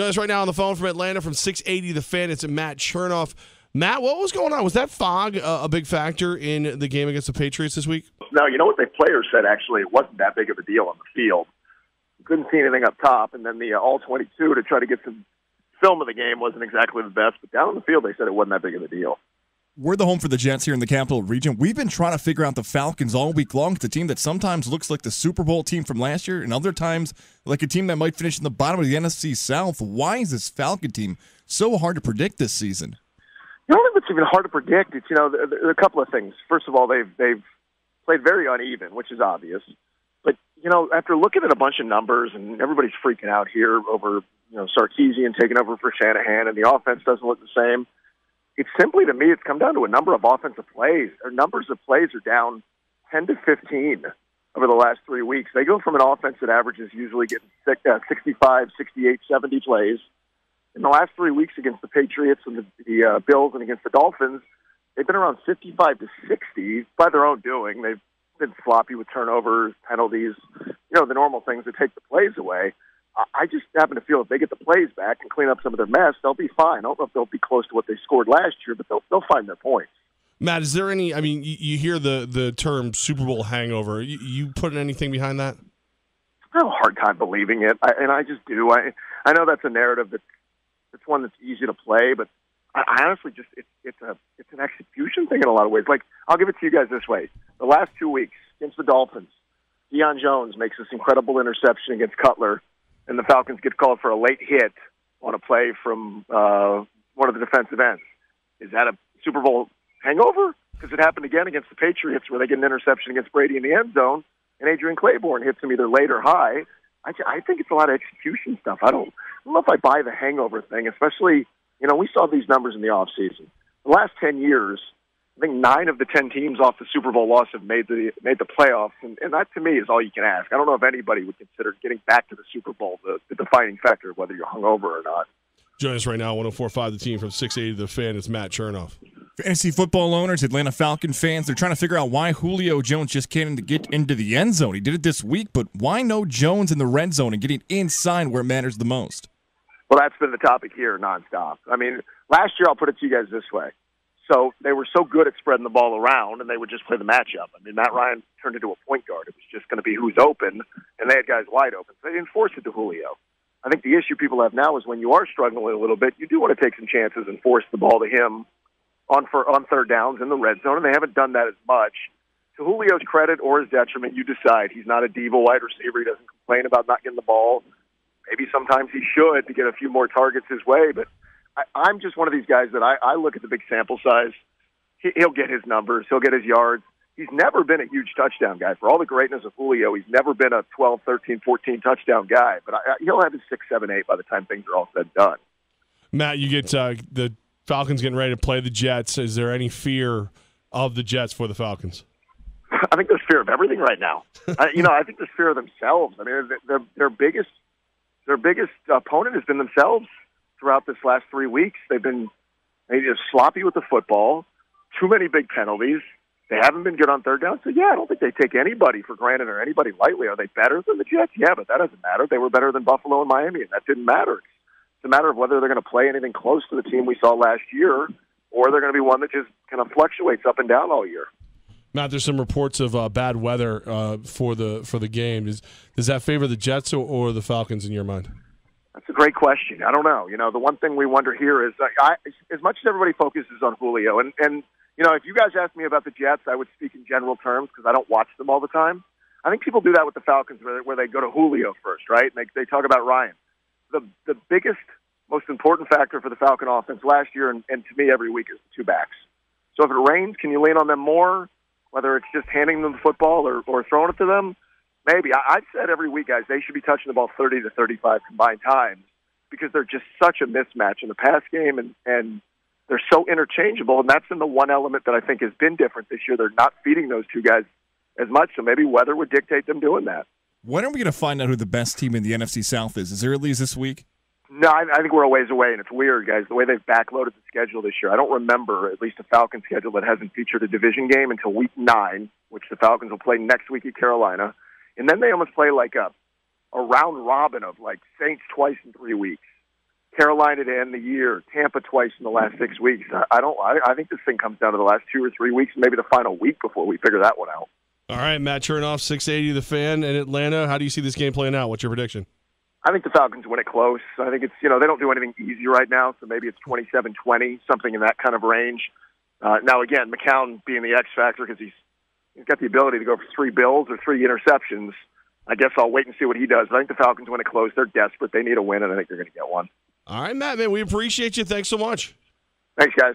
Join us right now on the phone from Atlanta from 680 The Fan. It's Matt Chernoff. Matt, what was going on? Was that fog a big factor in the game against the Patriots this week? No, you know what the players said, actually? It wasn't that big of a deal on the field. You couldn't see anything up top, and then the all-22 to try to get some film of the game wasn't exactly the best, but down on the field they said it wasn't that big of a deal. We're the home for the Jets here in the Capital Region. We've been trying to figure out the Falcons all week long. It's a team that sometimes looks like the Super Bowl team from last year and other times like a team that might finish in the bottom of the NFC South. Why is this Falcon team so hard to predict this season? I don't think it's even hard to predict. It's, there are a couple of things. First of all, they've played very uneven, which is obvious. But, after looking at a bunch of numbers, and everybody's freaking out here over, Sarkisian taking over for Shanahan, and the offense doesn't look the same. It's simply, to me, it's come down to a number of offensive plays. Their numbers of plays are down 10 to 15 over the last 3 weeks. They go from an offense that averages usually getting 65, 68, 70 plays. In the last 3 weeks against the Patriots and the Bills and against the Dolphins, they've been around 55 to 60 by their own doing. They've been sloppy with turnovers, penalties, the normal things that take the plays away. I just happen to feel if they get the plays back and clean up some of their mess, they'll be fine. I don't know if they'll be close to what they scored last year, but they'll find their points. Matt, is there any, you hear the term Super Bowl hangover. You putting anything behind that? I have a hard time believing it, and I just do. I know that's a narrative it's one that's easy to play, but I honestly just it's an execution thing in a lot of ways. Like, I'll give it to you guys this way. The last 2 weeks against the Dolphins, Julio Jones makes this incredible interception against Cutler, and the Falcons get called for a late hit on a play from one of the defensive ends. Is that a Super Bowl hangover? Because it happened again against the Patriots where they get an interception against Brady in the end zone, and Adrian Claiborne hits him either late or high. I think it's a lot of execution stuff. I don't know if I buy the hangover thing, especially, we saw these numbers in the offseason. The last 10 years, I think 9 of the 10 teams off the Super Bowl loss have made the playoffs, and that to me is all you can ask. I don't know if anybody would consider getting back to the Super Bowl the defining factor of whether you're hungover or not. Join us right now, 104.5 The Team from 680 The Fan. It's Matt Chernoff. Fantasy football owners, Atlanta Falcon fans, they're trying to figure out why Julio Jones just can't get into the end zone. He did it this week, but why no Jones in the red zone and getting inside where it matters the most? Well, that's been the topic here nonstop. Last year, I'll put it to you guys this way. So they were so good at spreading the ball around, and they would just play the matchup. Matt Ryan turned into a point guard. It was just going to be who's open, and they had guys wide open. So they didn't force it to Julio. I think the issue people have now is when you are struggling a little bit, you do want to take some chances and force the ball to him on third downs in the red zone, and they haven't done that as much. To Julio's credit or his detriment, you decide. He's not a diva wide receiver. He doesn't complain about not getting the ball. Maybe sometimes he should to get a few more targets his way, but I'm just one of these guys that I look at the big sample size. He'll get his numbers. He'll get his yards. He's never been a huge touchdown guy. For all the greatness of Julio, he's never been a 12, 13, 14 touchdown guy, but he'll have his 6, 7, 8 by the time things are all said and done. Matt, you get the Falcons getting ready to play the Jets. Is there any fear of the Jets for the Falcons? I think there's fear of everything right now. I think there's fear of themselves. Their biggest opponent has been themselves throughout this last 3 weeks. They've been just sloppy with the football, too many big penalties. They haven't been good on third down. So, I don't think they take anybody for granted or anybody lightly. Are they better than the Jets? Yeah, but that doesn't matter. They were better than Buffalo and Miami, and that didn't matter. It's a matter of whether they're going to play anything close to the team we saw last year, or they're going to be one that just kind of fluctuates up and down all year. Matt, there's some reports of bad weather for the game. Does that favor the Jets or the Falcons in your mind? That's a great question. I don't know. The one thing we wonder here is, as much as everybody focuses on Julio, and if you guys asked me about the Jets, I would speak in general terms because I don't watch them all the time. I think people do that with the Falcons where they go to Julio first, right? And they talk about Ryan. The biggest, most important factor for the Falcon offense last year, and to me every week, is the two backs. So if it rains, can you lean on them more, whether it's just handing them the football or throwing it to them? Maybe. I've said every week, guys, they should be touching the ball 30 to 35 combined times because they're just such a mismatch in the pass game, and they're so interchangeable, and that's been the one element that I think has been different this year. They're not feeding those two guys as much, so maybe weather would dictate them doing that. When are we going to find out who the best team in the NFC South is? As early as this week? No, I think we're a ways away, and it's weird, guys, the way they've backloaded the schedule this year. I don't remember at least a Falcons schedule that hasn't featured a division game until Week 9, which the Falcons will play next week at Carolina. And then they almost play like a round robin of like Saints twice in 3 weeks. Carolina to end the year, Tampa twice in the last 6 weeks. I think this thing comes down to the last 2 or 3 weeks, maybe the final week before we figure that one out. All right, Matt Chernoff, 680 The Fan in Atlanta. How do you see this game playing out? What's your prediction? I think the Falcons win it close. I think it's, they don't do anything easy right now, so maybe it's 27-20, something in that kind of range. Now, again, McCown being the X factor because he's got the ability to go for 3 bills or 3 interceptions. I guess I'll wait and see what he does. But I think the Falcons win it close. They're desperate. They need a win, and I think they're going to get one. All right, Matt, man, we appreciate you. Thanks so much. Thanks, guys.